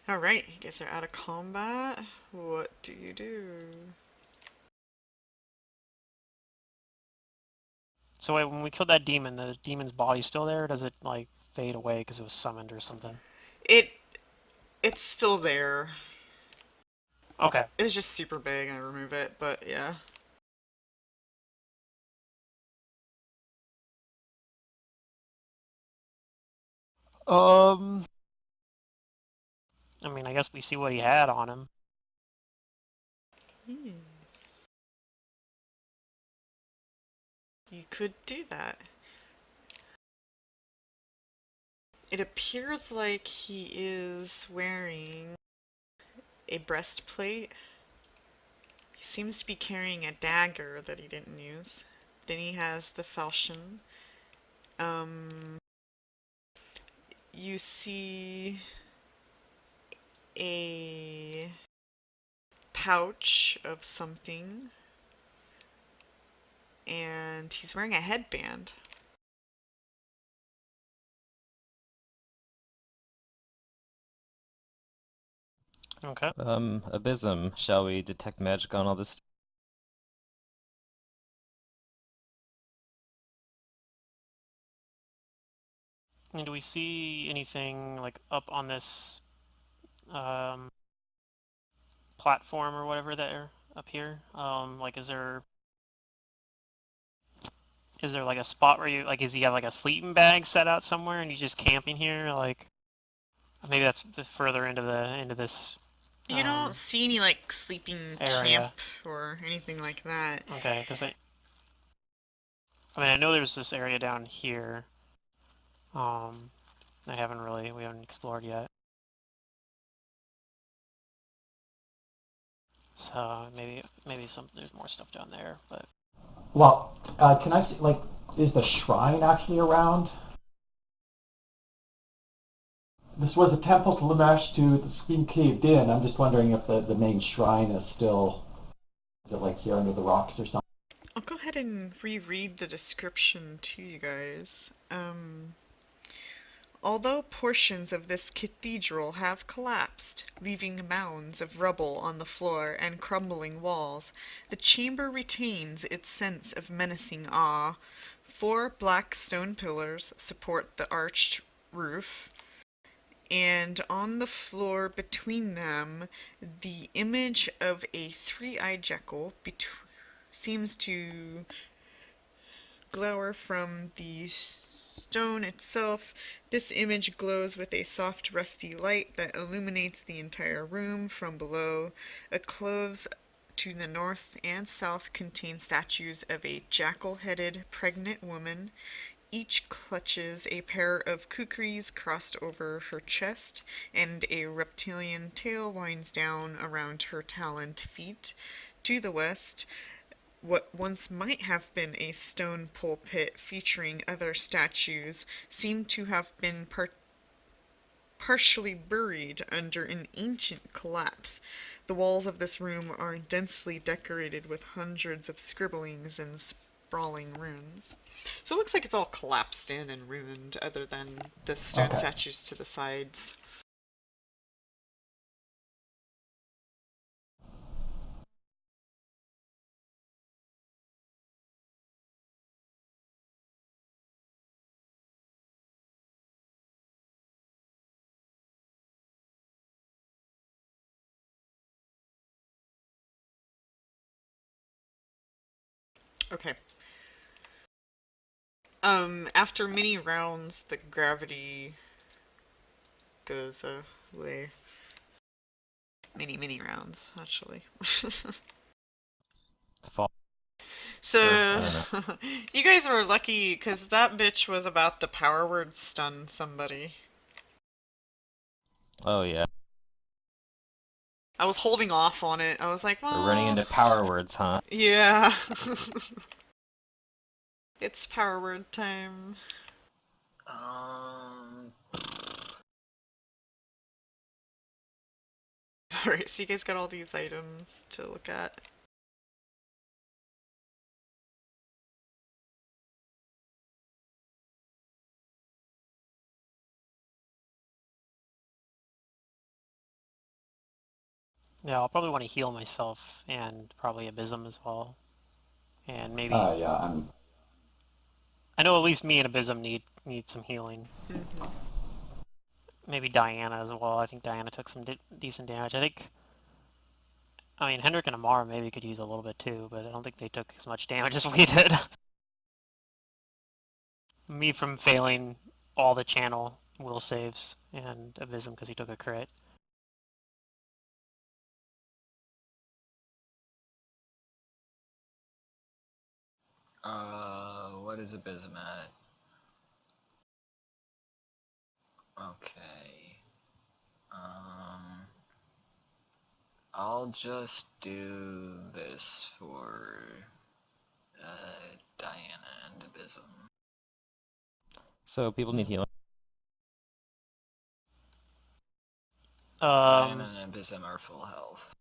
Alright, you guys are out of combat. What do you do? So wait, when we killed that demon, the demon's body's still there, or does it, like, fade away because it was summoned or something? It it's still there. Okay. It's just super big and I remove it, but yeah. Um, I mean, I guess we see what he had on him. Hmm. You could do that. It appears like he is wearing a breastplate. He seems to be carrying a dagger that he didn't use. Then he has the falchion. Um, you see a pouch of something, and he's wearing a headband. Okay. Abysm, shall we detect magic on all this? And do we see anything, like, up on this, um, platform or whatever there, up here? Like, is there like a spot where you, like, is he have like a sleeping bag set out somewhere and he's just camping here? Like, maybe that's further into this, You don't um, see any like sleeping camp area. or anything like that. Okay, because I mean, I know there's this area down here. Um, we haven't explored yet. So maybe there's more stuff down there, but Well, can I see, like, is the shrine actually around? This was a temple to Lamesh to that's been caved in. I'm just wondering if the main shrine is still, is it like here under the rocks or something? I'll go ahead and reread the description to you guys. Although portions of this cathedral have collapsed, leaving mounds of rubble on the floor and crumbling walls, the chamber retains its sense of menacing awe. Four black stone pillars support the arched roof, and on the floor between them, the image of a three-eyed jackal seems to glower from the stone itself. This image glows with a soft, rusty light that illuminates the entire room from below. A close to the north and south contain statues of a jackal-headed pregnant woman. Each clutches a pair of kukris crossed over her chest, and a reptilian tail winds down around her taloned feet. To the west, what once might have been a stone pulpit featuring other statues seemed to have been partially buried under an ancient collapse. The walls of this room are densely decorated with hundreds of scribblings and sprawling runes. So it looks like it's all collapsed in and ruined, other than the stone Okay. statues to the sides. Okay. After many rounds, the gravity goes away. Many rounds, actually. Fall, or I So, don't know. you guys were lucky because that bitch was about to power word stun somebody. Oh yeah, I was holding off on it. I was like, we're running well, into power words, huh? yeah. It's power word time. Um, Alright, so you guys got all these items to look at. Yeah, I'll probably want to heal myself and probably Abysm as well. And maybe Yeah, I know at least me and Abysm need some healing. Mm-hmm. Maybe Diana as well. I think Diana took some decent damage. I mean, Hendrik and Amara maybe could use a little bit too, but I don't think they took as much damage as we did. Me from failing all the channel will saves and Abysm because he took a crit. What is Abysm at? Okay. I'll just do this for Diana and Abysm. So people need healing. Diana and Abysm are full health.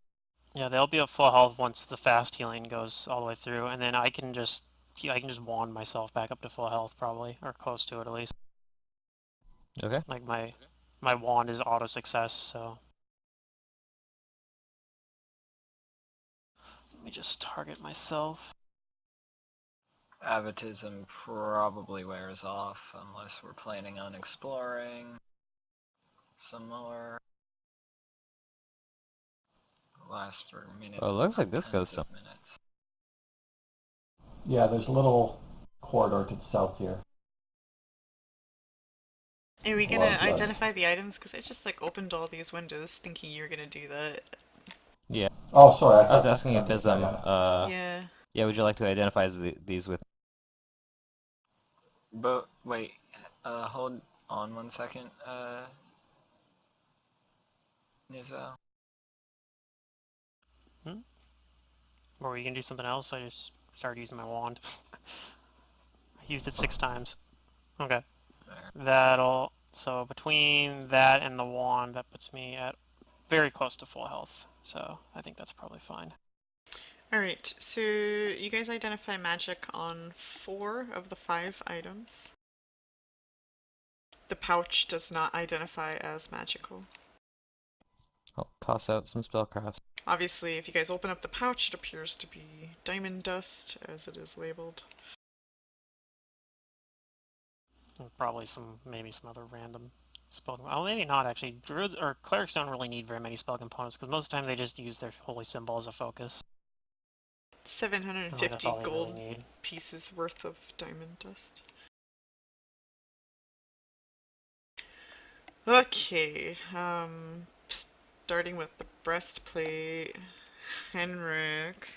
Yeah, they'll be at full health once the fast healing goes all the way through, and then I can just wand myself back up to full health probably, or close to it at least. Okay. Like my wand is auto success, so let me just target myself. Avatism probably wears off unless we're planning on exploring some more. Lasts for minutes. Oh, it looks like this goes some minutes. yeah. There's a little corridor to the south here. Are we gonna identify the items? Because I just like opened all these windows thinking you were gonna do that. Yeah. Oh, sorry. I was asking Abysm. Yeah. Yeah. Would you like to identify these with? But wait. Hold on 1 second. Nizo. Or we can do something else. I just started using my wand. I used it 6 times. Okay. There. So between that and the wand, that puts me at very close to full health. So I think that's probably fine. Alright, so you guys identify magic on 4 of the 5 items. The pouch does not identify as magical. I'll toss out some spellcrafts. Obviously, if you guys open up the pouch, it appears to be diamond dust, as it is labeled. And probably maybe some other random spell. Oh, maybe not actually. Druids or clerics don't really need very many spell components because most of the time they just use their holy symbol as a focus. 750 gold really pieces worth of diamond dust. Okay, starting with the breastplate. Henrik,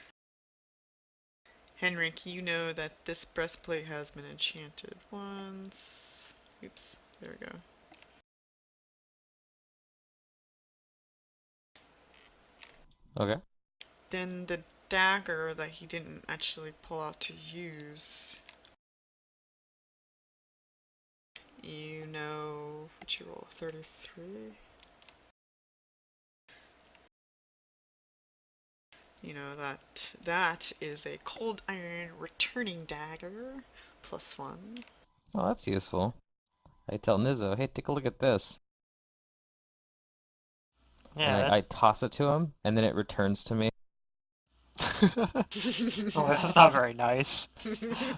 you know that this breastplate has been enchanted once. Oops, there we go. Okay. Then the dagger that he didn't actually pull out to use. You know, what'd you roll? 33? You know that is a cold iron returning dagger, +1. Oh, that's useful. I tell Nizo, hey, take a look at this. Yeah. And I toss it to him, and then it returns to me. Oh, that's not very nice.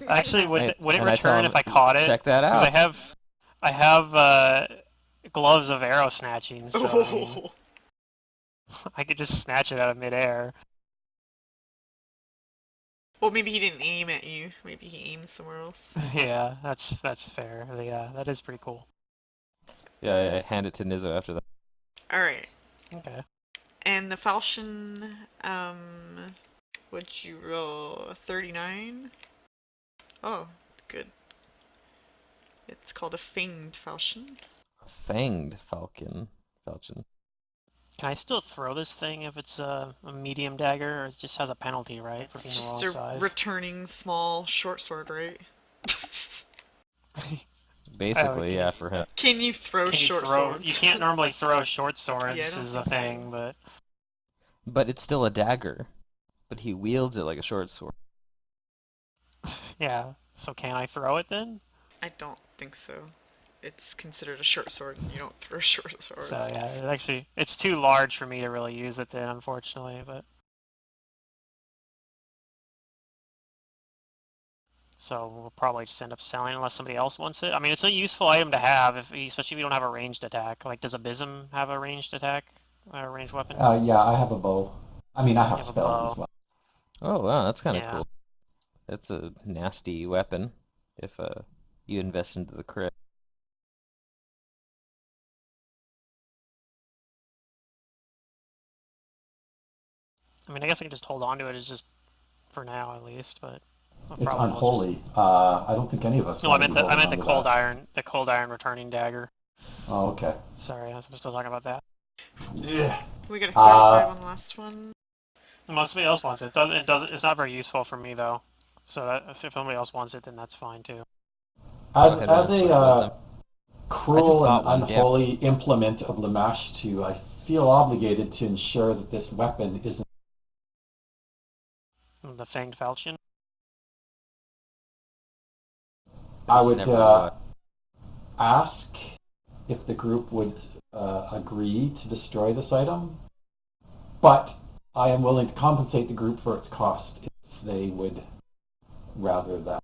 Actually, would it return if I caught it? Check that out. Because I have gloves of arrow snatching, so I mean, I could just snatch it out of midair. Well, maybe he didn't aim at you. Maybe he aimed somewhere else. Yeah, that's fair. Yeah, that is pretty cool. Yeah, I hand it to Nizo after that. Alright. Okay. And the falchion, what'd you roll? 39? Oh, good. It's called a fanged falchion. A fanged falchion. Can I still throw this thing if it's a medium dagger, or it just has a penalty, right? For being It's just the wrong a size? returning small short sword, right? Basically, yeah, for him. Can you throw short swords? You can't normally throw short swords, Yeah, is the thing, but... But it's still a dagger. But he wields it like a short sword. Yeah, so can I throw it then? I don't think so. it's considered a short sword, and you don't throw short swords. So yeah, it's too large for me to really use it then, unfortunately. But so we'll probably just end up selling unless somebody else wants it. I mean, it's a useful item to have, especially if you don't have a ranged attack. Like, does Abysm have a ranged attack, a ranged weapon? Yeah, I have a bow. I mean, I have You have a spells bow. as well. Oh wow, that's kind of Yeah. cool. That's a nasty weapon if you invest into the crit. I mean, I guess I can just hold on to it as just for now at least, but It's probably will just. unholy. I don't think any of us No, I want to meant be the I holding meant the onto cold that. iron, the cold iron returning dagger. Oh, okay. Sorry, I'm still talking about that. Yeah. We got a 35 on the last one. Unless somebody else wants it. It's not very useful for me though. So if somebody else wants it, then that's fine too. As Go ahead, as Rinus, what a wisdom? I just cruel and bought one, damn. unholy implement of Lamash 2, I feel obligated to ensure that this weapon isn't. The fanged falchion. I I just would never ask if the group would agree to destroy this item, but I am willing to compensate the group for its cost if they would rather that.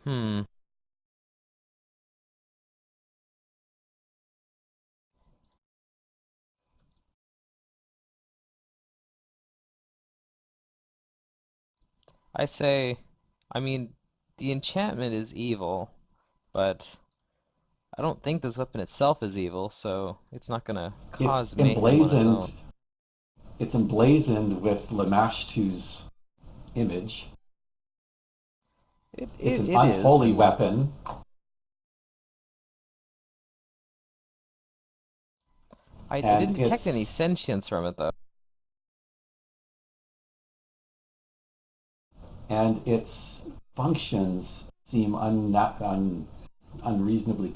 Hmm. I say, I mean, the enchantment is evil, but I don't think this weapon itself is evil, so it's not gonna It's cause mayhem on its own. emblazoned. It's emblazoned with Lamash 2's image. It's an It is, unholy and weapon. I didn't And detect any it's sentience from it though. and its functions seem unreasonably.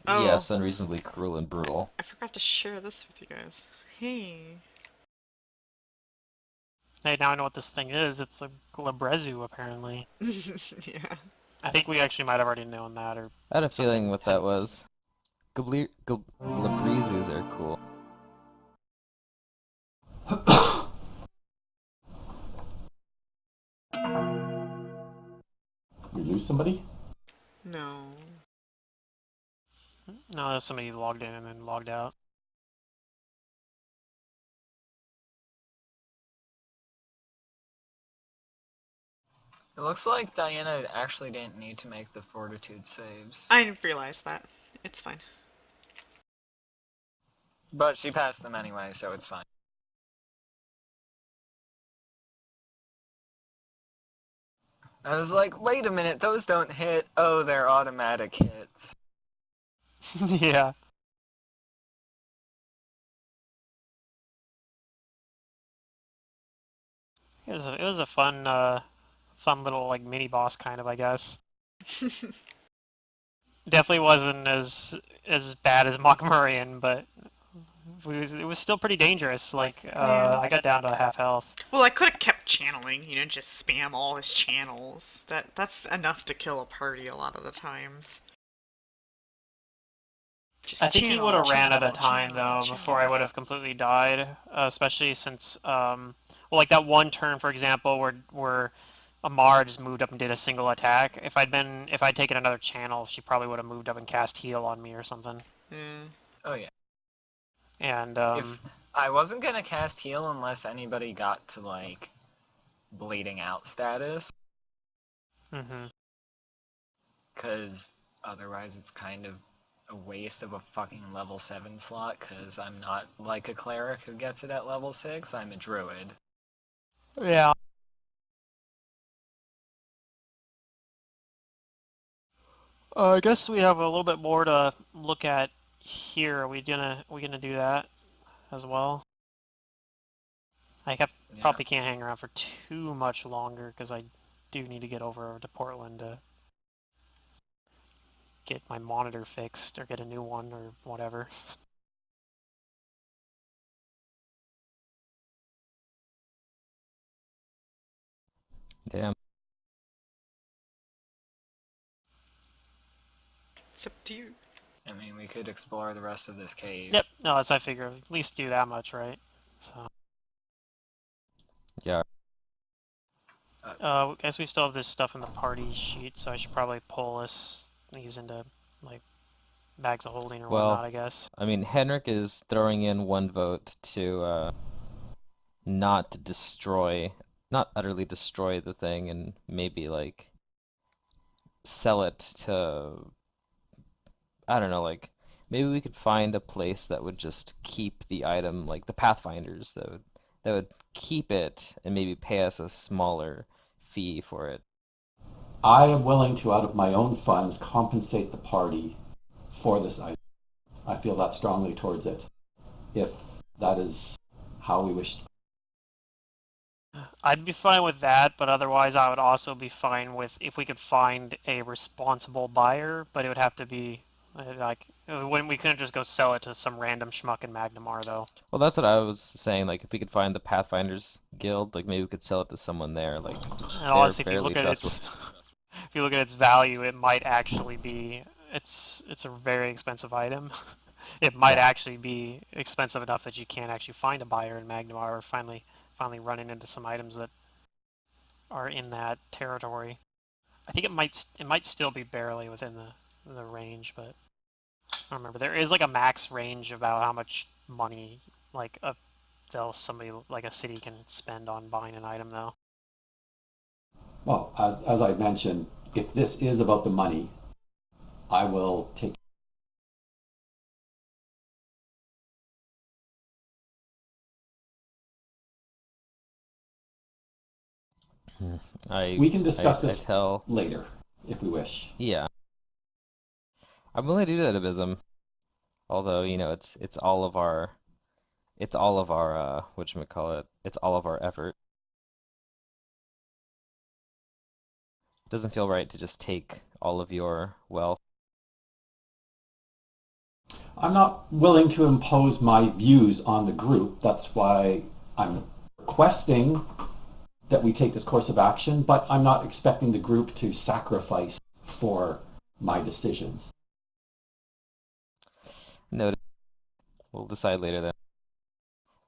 Oh, Yes, unreasonably cruel and brutal. I forgot to share this with you guys. Hey. Hey, now I know what this thing is. It's a Glabrezu, apparently. Yeah. I think we actually might have already known that, or I had a feeling something. what that was. Glabrizus are cool. You lose somebody? No. No, somebody logged in and then logged out. It looks like Diana actually didn't need to make the fortitude saves. I didn't realize that. It's fine. But she passed them anyway, so it's fine. I was like, wait a minute, those don't hit. Oh, they're automatic hits. Yeah. It was a fun fun little like mini boss kind of, I guess. Definitely wasn't as bad as Mockmurian, but it was still pretty dangerous. Like I got down to half health. Well, I could have kept channeling, just spam all his channels. That's enough to kill a party a lot of the times. Just I think he channel, would have ran channel, out of time channel, though before I would have completely died, especially since well, like that one turn for example where Amara just moved up and did a single attack. If I'd taken another channel, she probably would have moved up and cast heal on me or something. Yeah. Oh yeah. And If I wasn't gonna cast heal unless anybody got to like bleeding out status, mhm. because otherwise it's kind of a waste of a fucking level 7 slot, because I'm not like a cleric who gets it at level 6, I'm a druid. Yeah. I guess we have a little bit more to look at here. Are we gonna do that as well? Yeah. Probably can't hang around for too much longer because I do need to get over to Portland to get my monitor fixed or get a new one or whatever. Damn. It's up to you. I mean, we could explore the rest of this cave. Yep. No, that's I figure. At least do that much, right? So. Yeah. I guess we still have this stuff in the party sheet, so I should probably pull these into like bags of holding or Well, whatnot. I guess. I mean, Henrik is throwing in one vote to not utterly destroy the thing, and maybe like sell it to, I don't know, like maybe we could find a place that would just keep the item, like the Pathfinders that would keep it and maybe pay us a smaller fee for it. I am willing to, out of my own funds, compensate the party for this item. I feel that strongly towards it, if that is how we wish. I'd be fine with that, but otherwise I would also be fine with if we could find a responsible buyer, but it would have to be like we couldn't just go sell it to some random schmuck in Magnamar though. Well, that's what I was saying. Like, if we could find the Pathfinders Guild, like maybe we could sell it to someone there. Like, And honestly, if you fairly look at trustworthy. if you look at its value, it might actually be it's a very expensive item. It might actually be expensive enough that you can't actually find a buyer in Magnamar, or finally running into some items that are in that territory. I think it might still be barely within the range, but I don't remember. There is like a max range about how much money like somebody like a city can spend on buying an item though. Well, as I mentioned, if this is about the money, I will take. We can discuss this later, if we wish. Yeah. I'm willing to do that, Abysm. Although, you know, it's all of our whatchamacallit, it's all of our effort. It doesn't feel right to just take all of your wealth. I'm not willing to impose my views on the group. That's why I'm requesting that we take this course of action, but I'm not expecting the group to sacrifice for my decisions. Noted. We'll decide later then.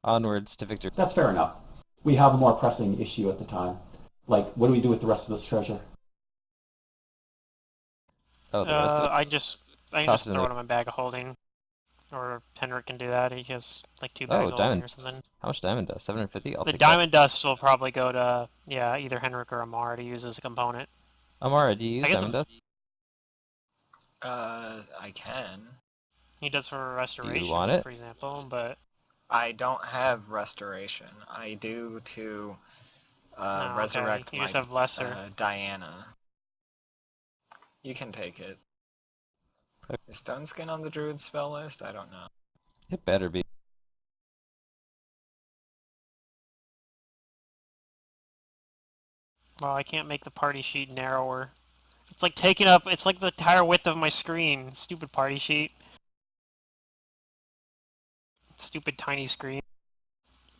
Onwards to victory. That's fair enough. We have a more pressing issue at the time. Like, what do we do with the rest of this treasure? Oh, the rest of it? I can just Toss it in throw it the- in my bag of holding, or Henrik can do that. He has like 2 Oh, bags of holding diamond. or something. How much diamond dust? 750? I'll The take diamond dust will probably go to either Henrik or Amar to use as a component. that. Amara, do you use I guess diamond dust? I can. He does for restoration, want it? for example, but I don't have restoration. I do to okay. resurrect You my just have lesser. Diana. You can take it. Okay. Is Stone Skin on the Druid spell list? I don't know. It better be. Well, I can't make the party sheet narrower. It's like taking up. It's like the entire width of my screen. Stupid party sheet. Stupid tiny screen.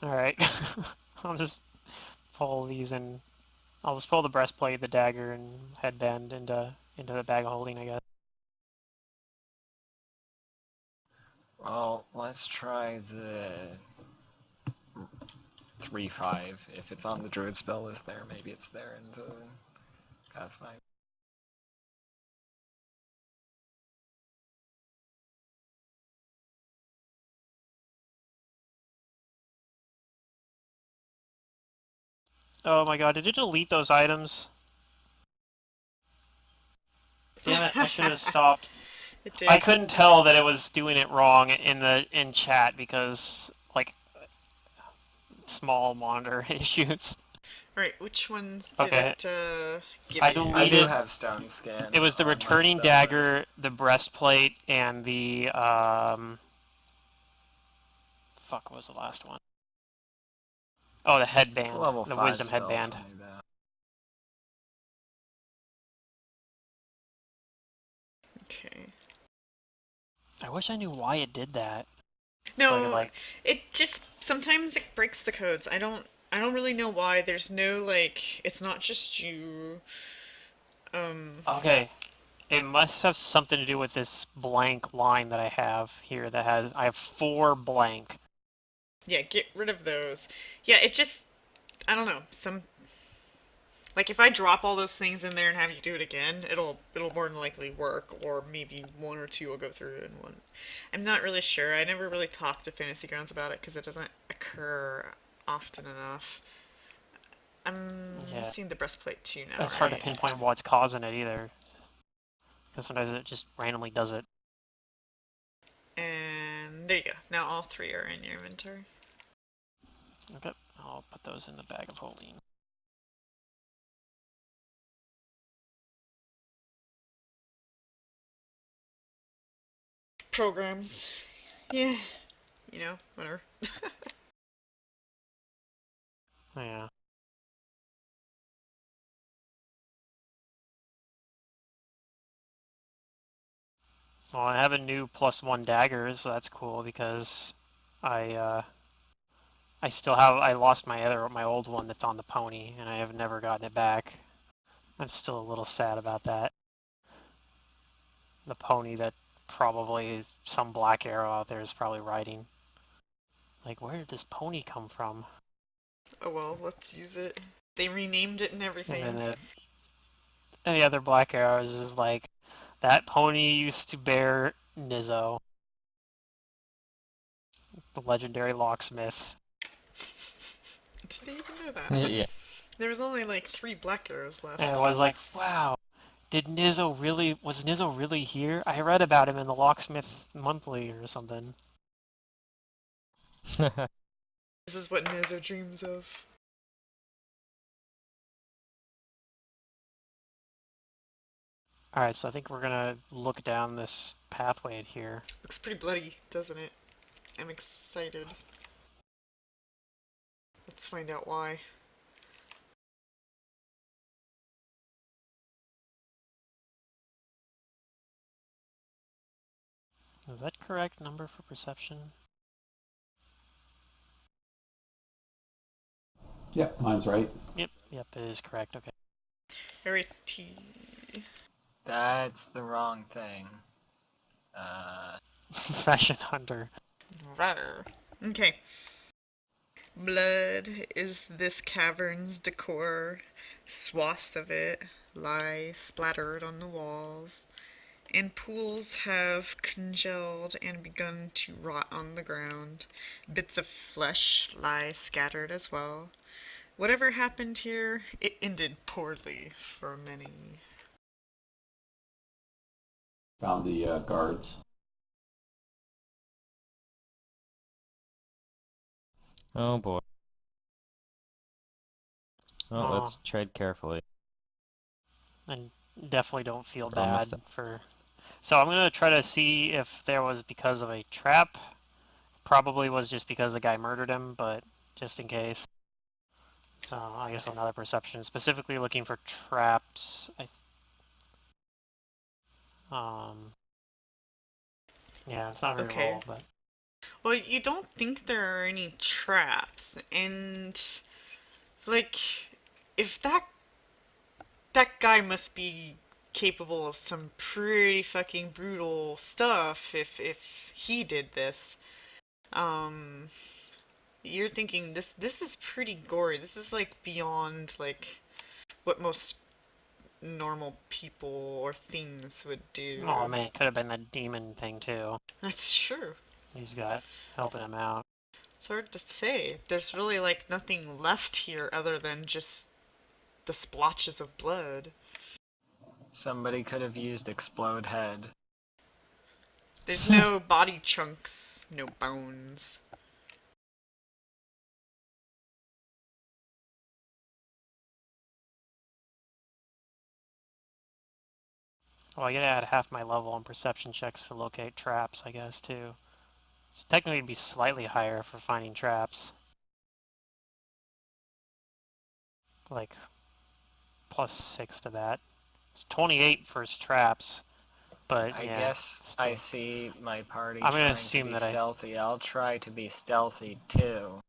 Alright. I'll just pull these in. I'll just pull the breastplate, the dagger, and headband into the bag of holding, I guess. Well, let's try the 3-5. If it's on the Druid spell list there, maybe it's there in the Pathfinder. Oh my god, did it delete those items? Damn it, I should have stopped. It did. I couldn't tell that it was doing it wrong in chat because like small monitor issues. Right, which ones Okay. did it give I you? don't- I do Needed- have Stone Skin. It was the on my returning spell list. dagger, the breastplate, and the fuck, what was the last one? Oh, the headband, Level the 5 wisdom spell headband. told me that. Okay. I wish I knew why it did that. No, So I could, like, it just sometimes it breaks the codes. I don't really know why. There's no like it's not just you. okay. It must have something to do with this blank line that I have here that has, I have 4 blank. Yeah, get rid of those. Yeah, it just, I don't know, like if I drop all those things in there and have you do it again, it'll more than likely work, or maybe one or two will go through and one. I'm not really sure. I never really talked to Fantasy Grounds about it because it doesn't occur often enough. I'm Yeah, seeing the breastplate too now, that's hard to right? pinpoint what's causing it either. Because sometimes it just randomly does it. And there you go. Now all three are in your inventory. Okay, I'll put those in the bag of holding. Programs. Yeah. You know, whatever. Yeah. Well, I have a new +1 dagger, so that's cool because I I lost my old one that's on the pony, and I have never gotten it back. I'm still a little sad about that. The pony that probably some black arrow out there is probably riding. Like, where did this pony come from? Oh well, let's use it. They renamed it and And everything. then any other black arrows is like, that pony used to bear Nizzo, the legendary locksmith. Did they even know that? Yeah. There was only like 3 black arrows left. And it was like, wow, was Nizzo really here? I read about him in the Locksmith Monthly or something. This is what Nezo dreams of. Alright, so I think we're gonna look down this pathway here. Looks pretty bloody, doesn't it? I'm excited. Let's find out why. Is that correct number for perception? Yep, mine's right. Yep, it is correct, okay. Rarity. That's the wrong thing. Fashion Hunter. Rar. Okay. Blood is this cavern's decor. Swaths of it lie splattered on the walls, and pools have congealed and begun to rot on the ground. Bits of flesh lie scattered as well. Whatever happened here, it ended poorly for many. Found the guards. Oh boy. Well, Oh. let's tread carefully. And definitely don't feel We're almost bad for... So I'm gonna try to see if there was because of a trap. Probably was just because the guy murdered him, but just in case. So I guess another perception, specifically looking for traps. Yeah, it's not very Okay. roll, but Well, you don't think there are any traps, and like, if that guy must be capable of some pretty fucking brutal stuff if he did this. Um, you're thinking this is pretty gory. This is like beyond like what most normal people or things would do. oh man, it could have been the demon thing too. That's true. He's got helping him out. It's hard to say. There's really like nothing left here other than just the splotches of blood. Somebody could have used explode head. There's no body chunks, no bones. Well, I gotta add half my level on perception checks to locate traps, I guess, too. So technically it'd be slightly higher for finding traps. Like, +6 to that. It's 28 for traps, but I yeah. guess still. I see my party I'm gonna trying assume to be that stealthy. I'll try to be stealthy too.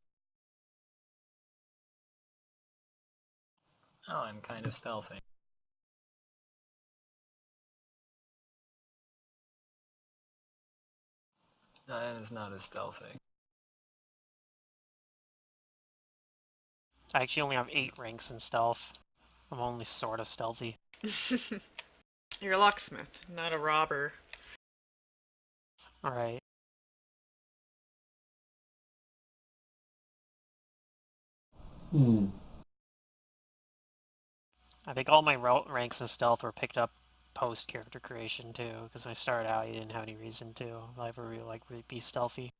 Oh, I'm kind of stealthy. Diana's not as stealthy. I actually only have 8 ranks in stealth. I'm only sort of stealthy. You're a locksmith, not a robber. Alright. Hmm. I think all my ranks in stealth were picked up post character creation too, because when I started out, you didn't have any reason to ever really be stealthy.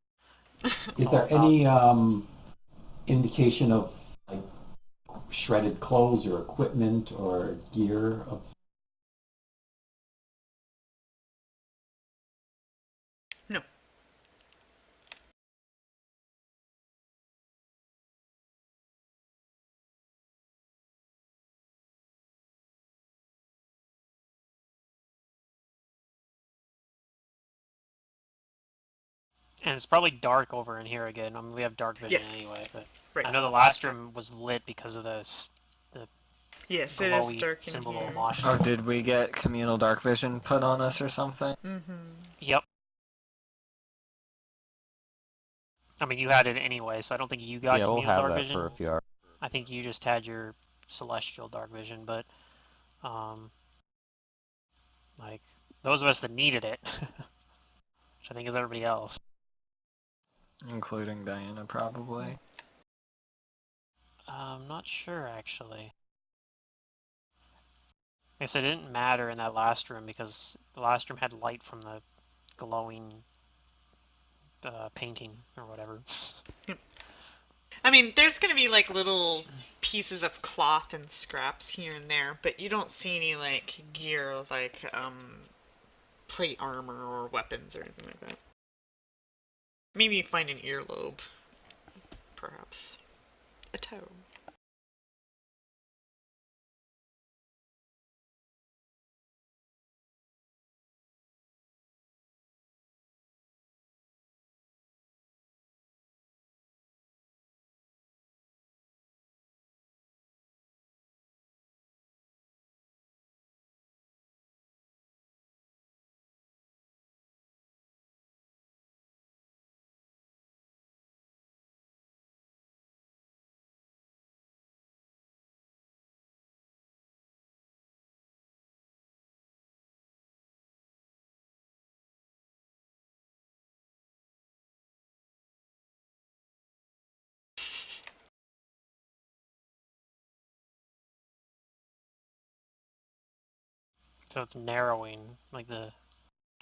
Is all there about- any indication of like shredded clothes or equipment or gear of? No. And it's probably dark over in here again. I mean, we have dark vision Yes. anyway, but Right. I know the last room was lit because of the Yes, it is glowy dark in symbol here. of Mosh. Oh, did we get communal dark vision put on us or something? Yep. I mean, you had it anyway, so I don't think you got Yeah, we'll communal have dark that vision. for a few hours. I think you just had your celestial dark vision, but like those of us that needed it, which I think is everybody else. Including Diana, probably. I'm not sure actually. I guess it didn't matter in that last room because the last room had light from the glowing painting or whatever. I mean, there's gonna be like little pieces of cloth and scraps here and there, but you don't see any like gear like plate armor or weapons or anything like that. Maybe you find an earlobe, perhaps. A toe. So it's narrowing, like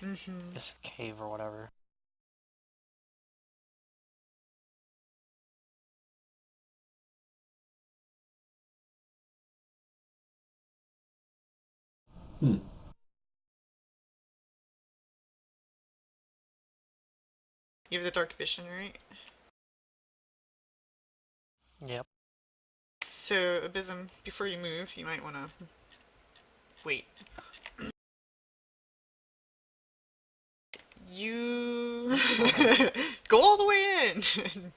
Mm-hmm. this cave or whatever. Hmm. You have the dark vision, right? Yep. So, Abysm, before you move, you might want to wait. You go all the way in.